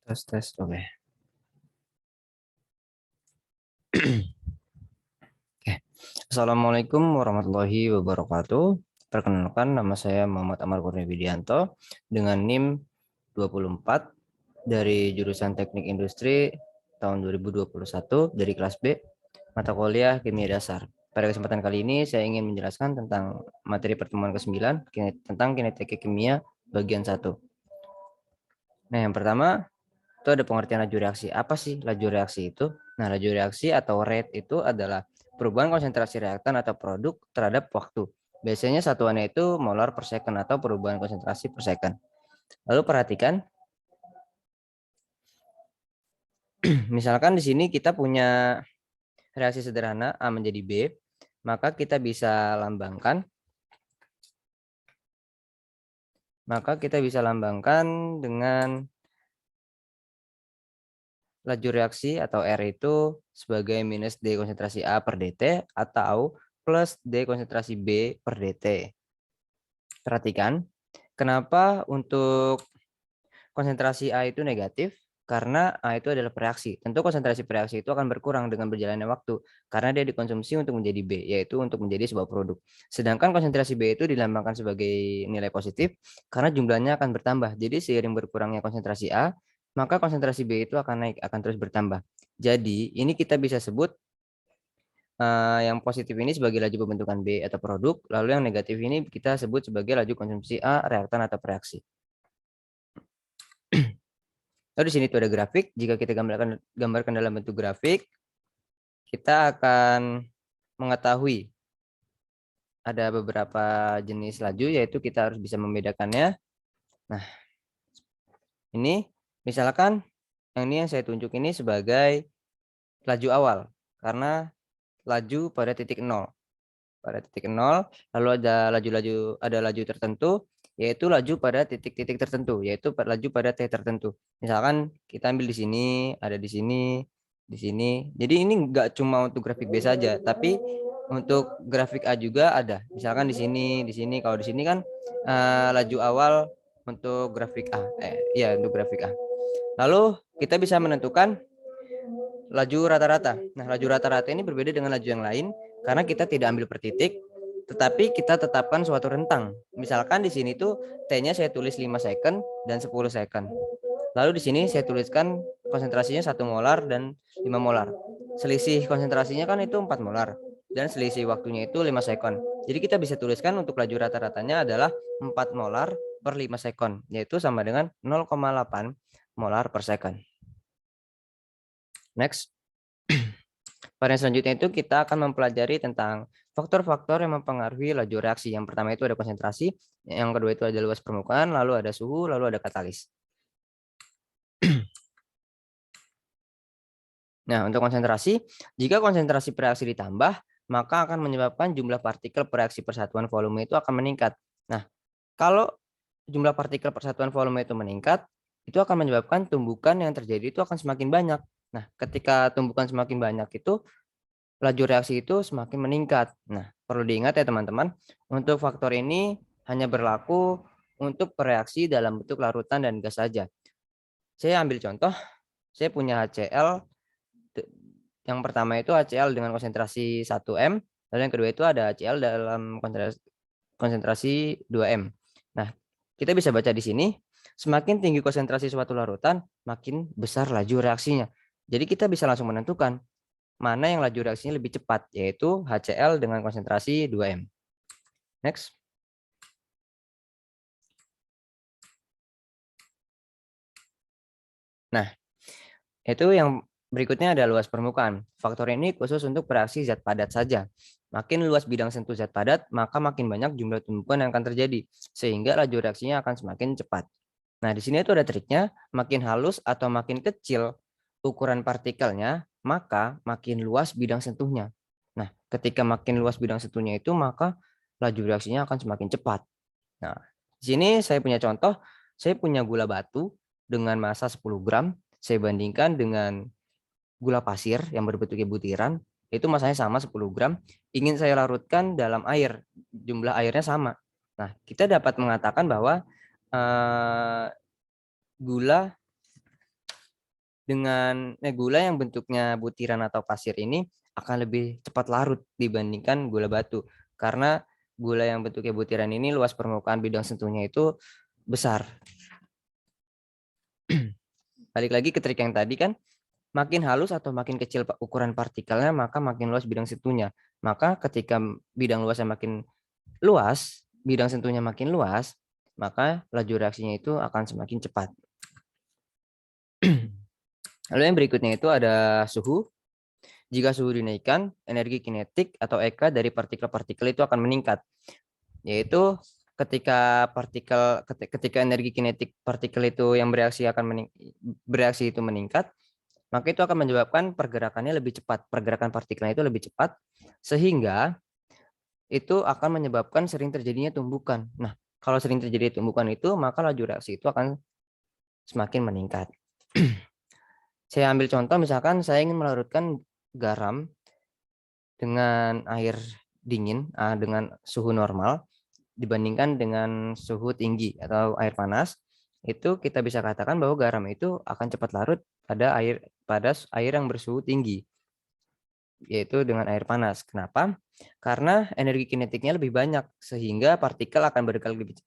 Tes, oke. Oke. Assalamualaikum warahmatullahi wabarakatuh. Perkenalkan, nama saya Muhammad Amar Kurnia Widianto dengan NIM 24 dari jurusan Teknik Industri tahun 2021 dari kelas B, mata kuliah Kimia Dasar. Pada kesempatan kali ini saya ingin menjelaskan tentang materi pertemuan ke-9 tentang kinetika kimia bagian 1. Nah, yang pertama itu ada pengertian laju reaksi. Apa sih laju reaksi itu? Nah, laju reaksi atau rate itu adalah perubahan konsentrasi reaktan atau produk terhadap waktu. Biasanya satuannya itu molar per second atau perubahan konsentrasi per second. Lalu perhatikan, misalkan di sini kita punya reaksi sederhana A menjadi B, maka kita bisa lambangkan dengan laju reaksi atau R itu sebagai minus D konsentrasi A per dt atau plus D konsentrasi B per dt. Perhatikan, kenapa untuk konsentrasi A itu negatif? Karena A itu adalah reaksi. Tentu konsentrasi reaksi itu akan berkurang dengan berjalannya waktu karena dia dikonsumsi untuk menjadi B, yaitu untuk menjadi sebuah produk. Sedangkan konsentrasi B itu dilambangkan sebagai nilai positif karena jumlahnya akan bertambah. Jadi seiring berkurangnya konsentrasi A, maka konsentrasi B itu akan naik, akan terus bertambah. Jadi ini kita bisa sebut yang positif ini sebagai laju pembentukan B atau produk, lalu yang negatif ini kita sebut sebagai laju konsumsi A, reaktan atau reaksi. Lalu di sini tuh ada grafik. Jika kita gambarkan dalam bentuk grafik, kita akan mengetahui ada beberapa jenis laju, yaitu kita harus bisa membedakannya. Nah, ini misalkan yang saya tunjuk ini sebagai laju awal, karena laju pada titik 0. Pada titik 0, lalu ada laju tertentu, yaitu laju pada titik-titik tertentu, yaitu laju pada T tertentu. Misalkan kita ambil di sini, ada di sini, di sini. Jadi ini enggak cuma untuk grafik B saja, tapi untuk grafik A juga ada. Misalkan di sini. Kalau di sini kan laju awal untuk grafik A. Ya, untuk grafik A. Lalu kita bisa menentukan laju rata-rata. Nah, laju rata-rata ini berbeda dengan laju yang lain karena kita tidak ambil per titik, tetapi kita tetapkan suatu rentang. Misalkan di sini tuh T-nya saya tulis 5 second dan 10 second. Lalu di sini saya tuliskan konsentrasinya 1 molar dan 5 molar. Selisih konsentrasinya kan itu 4 molar dan selisih waktunya itu 5 second. Jadi kita bisa tuliskan untuk laju rata-ratanya adalah 4 molar per 5 second, yaitu sama dengan 0,8 molar per second. Next. Pada selanjutnya itu kita akan mempelajari tentang faktor-faktor yang mempengaruhi laju reaksi. Yang pertama itu ada konsentrasi, yang kedua itu ada luas permukaan, lalu ada suhu, lalu ada katalis. Nah, untuk konsentrasi, jika konsentrasi reaksi ditambah, maka akan menyebabkan jumlah partikel per reaksi persatuan volume itu akan meningkat. Nah, kalau jumlah partikel persatuan volume itu meningkat, itu akan menyebabkan tumbukan yang terjadi itu akan semakin banyak. Nah, ketika tumbukan semakin banyak itu, laju reaksi itu semakin meningkat. Nah, perlu diingat ya teman-teman, untuk faktor ini hanya berlaku untuk reaksi dalam bentuk larutan dan gas saja. Saya ambil contoh, saya punya HCl, yang pertama itu HCl dengan konsentrasi 1M, lalu yang kedua itu ada HCl dalam konsentrasi 2M. Nah, kita bisa baca di sini, semakin tinggi konsentrasi suatu larutan, makin besar laju reaksinya. Jadi kita bisa langsung menentukan mana yang laju reaksinya lebih cepat, yaitu HCl dengan konsentrasi 2M. Next. Nah, itu yang berikutnya ada luas permukaan. Faktor ini khusus untuk reaksi zat padat saja. Makin luas bidang sentuh zat padat, maka makin banyak jumlah tumbukan yang akan terjadi, sehingga laju reaksinya akan semakin cepat. Nah, di sini itu ada triknya, makin halus atau makin kecil ukuran partikelnya, maka makin luas bidang sentuhnya. Nah, ketika makin luas bidang sentuhnya itu, maka laju reaksinya akan semakin cepat. Nah, di sini saya punya contoh, saya punya gula batu dengan massa 10 gram, saya bandingkan dengan gula pasir yang berbentuk butiran, itu massanya sama 10 gram, ingin saya larutkan dalam air, jumlah airnya sama. Nah, kita dapat mengatakan bahwa gula Dengan gula yang bentuknya butiran atau pasir ini akan lebih cepat larut dibandingkan gula batu. Karena gula yang bentuknya butiran ini luas permukaan bidang sentuhnya itu besar. Balik lagi ke trik yang tadi kan, makin halus atau makin kecil ukuran partikelnya, maka makin luas bidang sentuhnya. Maka ketika bidang luasnya makin luas, bidang sentuhnya makin luas, maka laju reaksinya itu akan semakin cepat. Lalu yang berikutnya itu ada suhu. Jika suhu dinaikkan, energi kinetik atau EK dari partikel-partikel itu akan meningkat. Yaitu ketika energi kinetik partikel itu yang bereaksi itu meningkat, maka itu akan menyebabkan pergerakannya lebih cepat. Pergerakan partikelnya itu lebih cepat sehingga itu akan menyebabkan sering terjadinya tumbukan. Nah, kalau sering terjadi tumbukan itu, maka laju reaksi itu akan semakin meningkat. Saya ambil contoh, misalkan saya ingin melarutkan garam dengan air dingin, dengan suhu normal, dibandingkan dengan suhu tinggi atau air panas, itu kita bisa katakan bahwa garam itu akan cepat larut pada air yang bersuhu tinggi, yaitu dengan air panas. Kenapa? Karena energi kinetiknya lebih banyak, sehingga partikel akan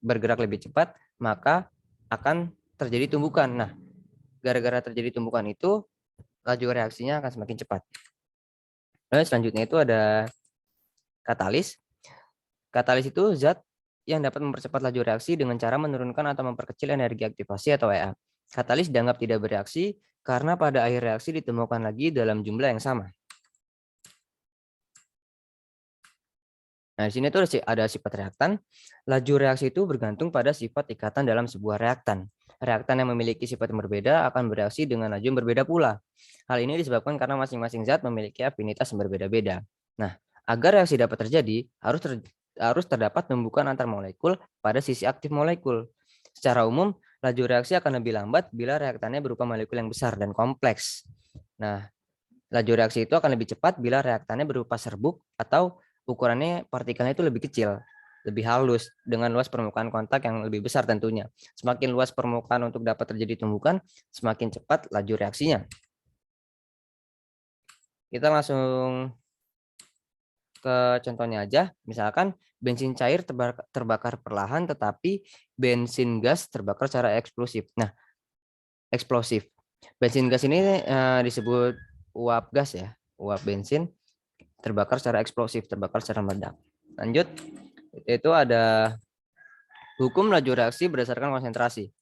bergerak lebih cepat, maka akan terjadi tumbukan. Nah, gara-gara terjadi tumbukan itu, laju reaksinya akan semakin cepat. Lalu selanjutnya itu ada katalis. Katalis itu zat yang dapat mempercepat laju reaksi dengan cara menurunkan atau memperkecil energi aktivasi atau EA. Katalis dianggap tidak bereaksi karena pada akhir reaksi ditemukan lagi dalam jumlah yang sama. Nah, di sini tuh ada sifat reaktan. Laju reaksi itu bergantung pada sifat ikatan dalam sebuah reaktan. Reaktan yang memiliki sifat yang berbeda akan bereaksi dengan laju yang berbeda pula. Hal ini disebabkan karena masing-masing zat memiliki afinitas yang berbeda-beda. Nah, agar reaksi dapat terjadi, harus terdapat tumbukan antar molekul pada sisi aktif molekul. Secara umum, laju reaksi akan lebih lambat bila reaktannya berupa molekul yang besar dan kompleks. Nah, laju reaksi itu akan lebih cepat bila reaktannya berupa serbuk atau ukurannya partikelnya itu lebih kecil, lebih halus, dengan luas permukaan kontak yang lebih besar tentunya. Semakin luas permukaan untuk dapat terjadi tumbukan, semakin cepat laju reaksinya. Kita langsung ke contohnya aja. Misalkan bensin cair terbakar perlahan, tetapi bensin gas terbakar secara eksplosif. Nah, eksplosif. Bensin gas ini disebut uap gas ya, uap bensin terbakar secara eksplosif, terbakar secara meledak. Lanjut, itu ada hukum laju reaksi berdasarkan konsentrasi.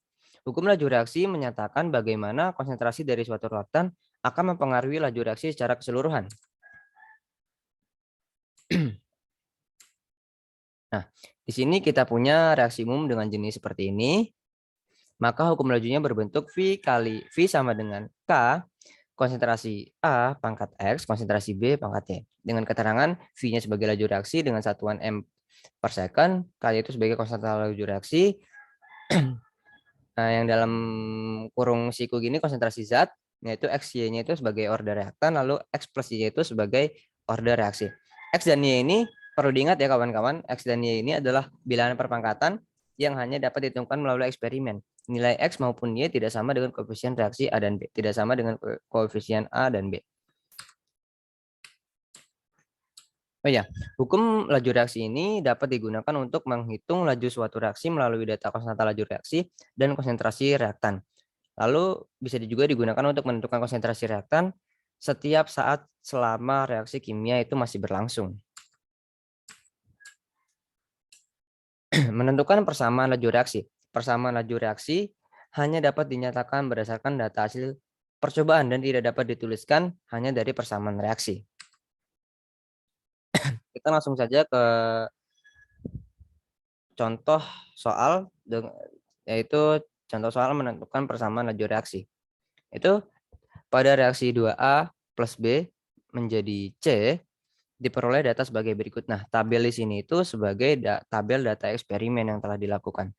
Hukum laju reaksi menyatakan bagaimana konsentrasi dari suatu reaktan akan mempengaruhi laju reaksi secara keseluruhan. Nah, di sini kita punya reaksi umum dengan jenis seperti ini. Maka hukum lajunya berbentuk V kali V sama dengan K, konsentrasi A pangkat X, konsentrasi B pangkat Y. Dengan keterangan V-nya sebagai laju reaksi dengan satuan M per second, K itu sebagai konsentrasi laju reaksi. Nah, yang dalam kurung siku gini konsentrasi zat, yaitu XY-nya itu sebagai order reaktan, lalu X plus Y itu sebagai order reaksi. X dan Y ini perlu diingat ya kawan-kawan, X dan Y ini adalah bilangan perpangkatan yang hanya dapat ditemukan melalui eksperimen. Nilai X maupun Y tidak sama dengan koefisien reaksi A dan B, tidak sama dengan koefisien A dan B. Oh ya, hukum laju reaksi ini dapat digunakan untuk menghitung laju suatu reaksi melalui data konstanta laju reaksi dan konsentrasi reaktan. Lalu bisa juga digunakan untuk menentukan konsentrasi reaktan setiap saat selama reaksi kimia itu masih berlangsung. Menentukan persamaan laju reaksi. Persamaan laju reaksi hanya dapat dinyatakan berdasarkan data hasil percobaan dan tidak dapat dituliskan hanya dari persamaan reaksi. Kita langsung saja ke contoh soal, yaitu contoh soal menentukan persamaan laju reaksi. Itu pada reaksi 2A plus B menjadi C, diperoleh data sebagai berikut. Nah, tabel di sini itu sebagai tabel data eksperimen yang telah dilakukan.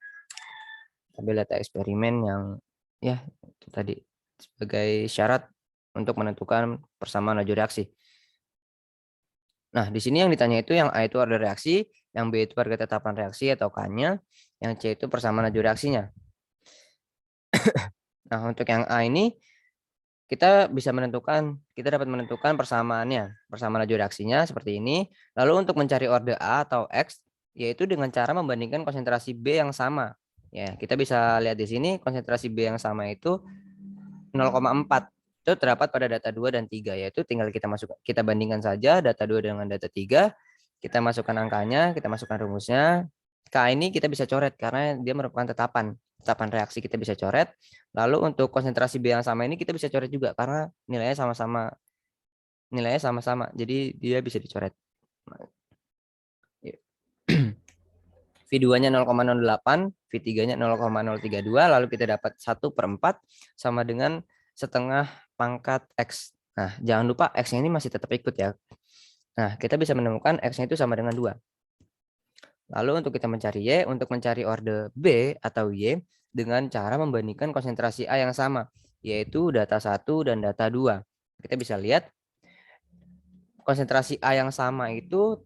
Tabel data eksperimen yang ya itu tadi sebagai syarat untuk menentukan persamaan laju reaksi. Nah, di sini yang ditanya itu yang A itu order reaksi, yang B itu harga tetapan reaksi atau K-nya, yang C itu persamaan laju reaksinya. Nah, untuk yang A ini kita dapat menentukan persamaan laju reaksinya seperti ini. Lalu untuk mencari orde A atau X, yaitu dengan cara membandingkan konsentrasi B yang sama. Ya, kita bisa lihat di sini konsentrasi B yang sama itu 0,4. Itu terdapat pada data 2 dan 3, yaitu tinggal kita bandingkan saja data 2 dengan data 3. Kita masukkan angkanya, kita masukkan rumusnya. K ini kita bisa coret karena dia merupakan tetapan reaksi, kita bisa coret. Lalu untuk konsentrasi B yang sama ini kita bisa coret juga karena nilainya sama-sama. Jadi dia bisa dicoret. V2-nya 0,08, V3-nya 0,032, lalu kita dapat 1/4 sama dengan setengah pangkat X. Nah, jangan lupa X-nya ini masih tetap ikut ya. Nah, kita bisa menemukan X-nya itu sama dengan 2. Lalu untuk kita mencari Y, untuk mencari orde B atau Y dengan cara membandingkan konsentrasi A yang sama, yaitu data 1 dan data 2. Kita bisa lihat konsentrasi A yang sama itu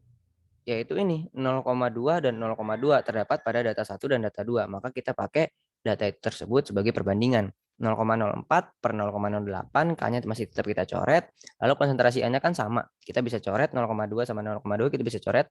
yaitu ini 0,2 dan 0,2 terdapat pada data 1 dan data 2. Maka kita pakai data tersebut sebagai perbandingan. 0,04 per 0,08, K-nya masih tetap kita coret. Lalu konsentrasi A-nya kan sama. Kita bisa coret 0,2 sama 0,2, kita bisa coret.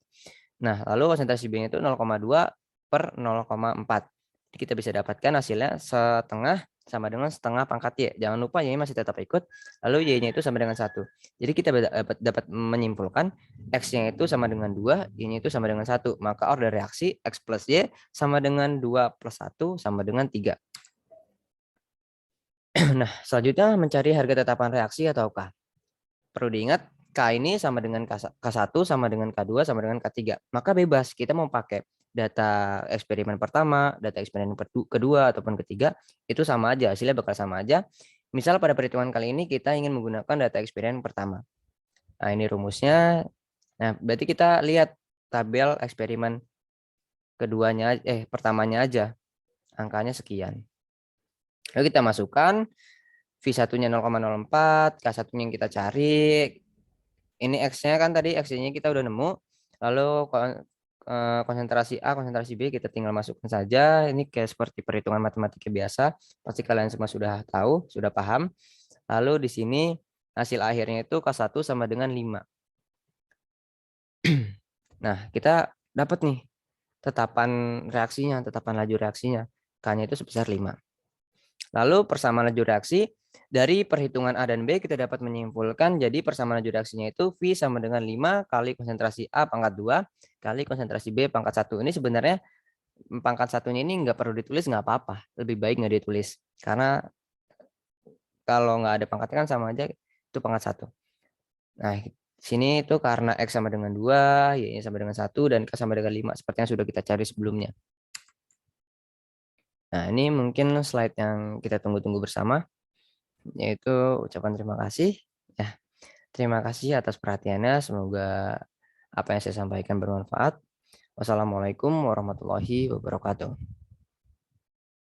Nah, lalu konsentrasi B-nya itu 0,2 per 0,4. Kita bisa dapatkan hasilnya setengah sama dengan setengah pangkat Y. Jangan lupa Y masih tetap ikut. Lalu Y-nya itu sama dengan 1. Jadi kita dapat menyimpulkan X-nya itu sama dengan 2, Y-nya itu sama dengan 1. Maka order reaksi X plus Y sama dengan 2 plus 1 sama dengan 3. Nah, selanjutnya mencari harga tetapan reaksi atau K. Perlu diingat, K ini sama dengan K1, sama dengan K2, sama dengan K3. Maka bebas, kita mau pakai data eksperimen pertama, data eksperimen kedua, ataupun ketiga, itu sama aja, hasilnya bakal sama aja. Misal pada perhitungan kali ini kita ingin menggunakan data eksperimen pertama. Nah, ini rumusnya. Nah, berarti kita lihat tabel eksperimen pertamanya aja. Angkanya sekian. Lalu kita masukkan V1-nya 0,04, K1-nya yang kita cari. Ini X-nya kan tadi X-nya kita udah nemu. Lalu konsentrasi A, konsentrasi B kita tinggal masukkan saja. Ini kayak seperti perhitungan matematika biasa. Pasti kalian semua sudah tahu, sudah paham. Lalu di sini hasil akhirnya itu K1 sama dengan 5. Nah, kita dapat nih tetapan reaksinya, tetapan laju reaksinya. K-nya itu sebesar 5. Lalu persamaan laju reaksi dari perhitungan A dan B kita dapat menyimpulkan jadi persamaan laju reaksinya itu V sama dengan 5 kali konsentrasi A pangkat 2 kali konsentrasi B pangkat 1. Ini sebenarnya pangkat satunya ini nggak perlu ditulis, nggak apa-apa. Lebih baik nggak ditulis. Karena kalau nggak ada pangkatnya kan sama aja itu pangkat 1. Nah, sini itu karena X sama dengan 2, Y sama dengan 1, dan K sama dengan 5 seperti yang sudah kita cari sebelumnya. Nah, ini mungkin slide yang kita tunggu-tunggu bersama, yaitu ucapan terima kasih. Ya, terima kasih atas perhatiannya. Semoga apa yang saya sampaikan bermanfaat. Wassalamualaikum warahmatullahi wabarakatuh.